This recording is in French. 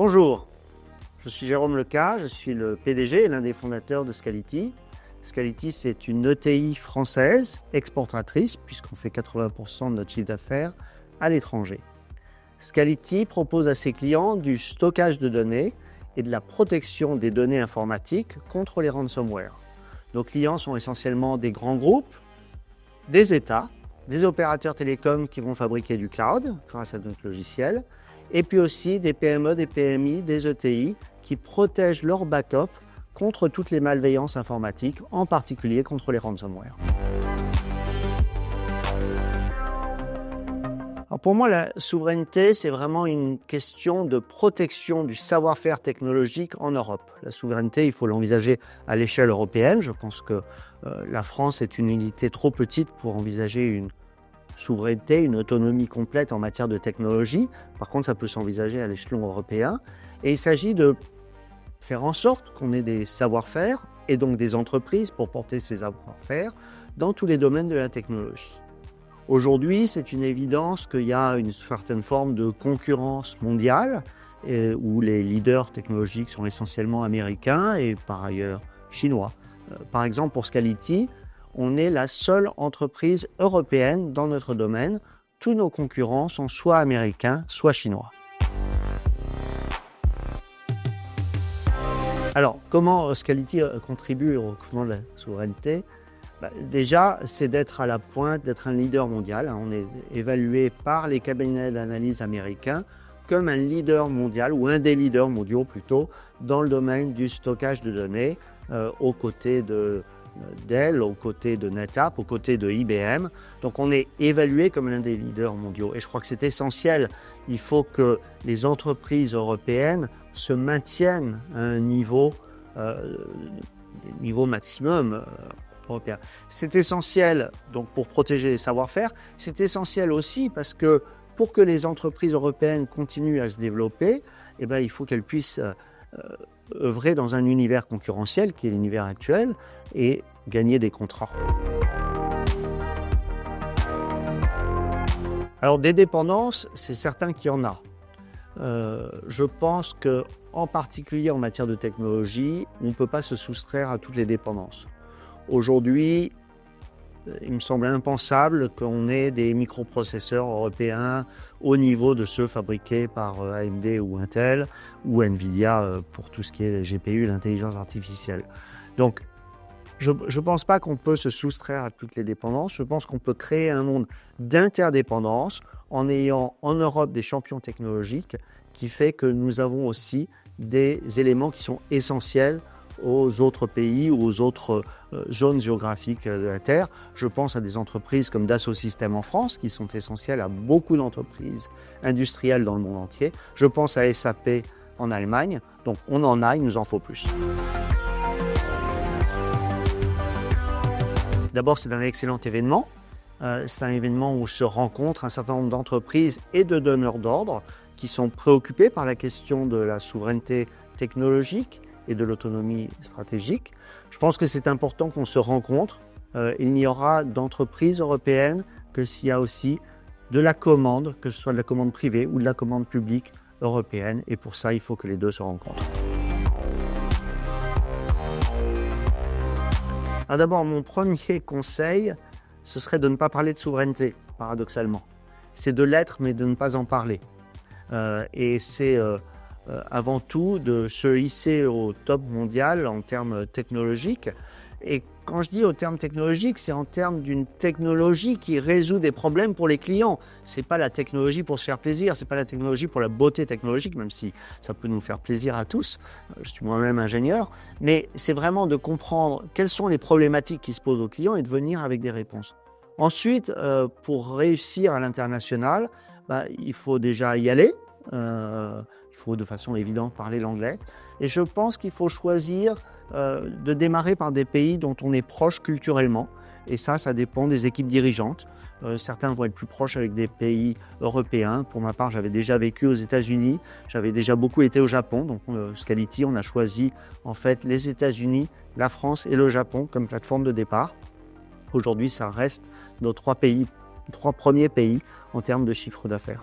Bonjour, je suis Jérôme Lecas, je suis le PDG et l'un des fondateurs de Scality. Scality, c'est une ETI française exportatrice puisqu'on fait 80% de notre chiffre d'affaires à l'étranger. Scality propose à ses clients du stockage de données et de la protection des données informatiques contre les ransomware. Nos clients sont essentiellement des grands groupes, des États, des opérateurs télécoms qui vont fabriquer du cloud grâce à notre logiciel, et puis aussi des PME, des PMI, des ETI qui protègent leur backup contre toutes les malveillances informatiques, en particulier contre les ransomware. Alors pour moi, la souveraineté, c'est vraiment une question de protection du savoir-faire technologique en Europe. La souveraineté, il faut l'envisager à l'échelle européenne. Je pense que la France est une unité trop petite pour envisager une souveraineté, une autonomie complète en matière de technologie. Par contre, ça peut s'envisager à l'échelon européen. Et il s'agit de faire en sorte qu'on ait des savoir-faire et donc des entreprises pour porter ces savoir-faire dans tous les domaines de la technologie. Aujourd'hui, c'est une évidence qu'il y a une certaine forme de concurrence mondiale où les leaders technologiques sont essentiellement américains et par ailleurs chinois. Par exemple, pour Scality, on est la seule entreprise européenne dans notre domaine. Tous nos concurrents sont soit américains, soit chinois. Alors, comment Scality contribue au recouvrement de la souveraineté ? Déjà, c'est d'être à la pointe, d'être un leader mondial. On est évalué par les cabinets d'analyse américains comme un leader mondial, ou un des leaders mondiaux plutôt, dans le domaine du stockage de données, aux côtés de Dell, aux côtés de NetApp, aux côtés de IBM. Donc on est évalué comme l'un des leaders mondiaux. Et je crois que c'est essentiel. Il faut que les entreprises européennes se maintiennent à un niveau maximum européen. C'est essentiel donc pour protéger les savoir-faire. C'est essentiel aussi parce que pour que les entreprises européennes continuent à se développer, il faut qu'elles puissent œuvrer dans un univers concurrentiel qui est l'univers actuel et gagner des contrats. Alors des dépendances, c'est certain qu'il y en a. Je pense qu'en particulier en matière de technologie, on ne peut pas se soustraire à toutes les dépendances. Aujourd'hui, il me semble impensable qu'on ait des microprocesseurs européens au niveau de ceux fabriqués par AMD ou Intel ou Nvidia pour tout ce qui est GPU, l'intelligence artificielle. Donc, je ne pense pas qu'on peut se soustraire à toutes les dépendances. Je pense qu'on peut créer un monde d'interdépendance en ayant en Europe des champions technologiques qui fait que nous avons aussi des éléments qui sont essentiels aux autres pays ou aux autres zones géographiques de la Terre. Je pense à des entreprises comme Dassault Systèmes en France, qui sont essentielles à beaucoup d'entreprises industrielles dans le monde entier. Je pense à SAP en Allemagne. Donc on en a, il nous en faut plus. D'abord, c'est un excellent événement. C'est un événement où se rencontrent un certain nombre d'entreprises et de donneurs d'ordre qui sont préoccupés par la question de la souveraineté technologique et de l'autonomie stratégique. Je pense que c'est important qu'on se rencontre. Il n'y aura d'entreprise européenne que s'il y a aussi de la commande, que ce soit de la commande privée ou de la commande publique européenne. Et pour ça, il faut que les deux se rencontrent. Alors d'abord, mon premier conseil, ce serait de ne pas parler de souveraineté, paradoxalement. C'est de l'être, mais de ne pas en parler. Et c'est avant tout de se hisser au top mondial en termes technologiques. Et quand je dis au terme technologique, c'est en termes d'une technologie qui résout des problèmes pour les clients. Ce n'est pas la technologie pour se faire plaisir, ce n'est pas la technologie pour la beauté technologique, même si ça peut nous faire plaisir à tous. Je suis moi-même ingénieur, mais c'est vraiment de comprendre quelles sont les problématiques qui se posent aux clients et de venir avec des réponses. Ensuite, pour réussir à l'international, il faut déjà y aller. Il faut de façon évidente parler l'anglais. Et je pense qu'il faut choisir de démarrer par des pays dont on est proche culturellement. Et ça dépend des équipes dirigeantes. Certains vont être plus proches avec des pays européens. Pour ma part, j'avais déjà vécu aux États-Unis. J'avais déjà beaucoup été au Japon. Donc, Scality, on a choisi en fait les États-Unis, la France et le Japon comme plateforme de départ. Aujourd'hui, ça reste nos trois premiers pays en termes de chiffre d'affaires.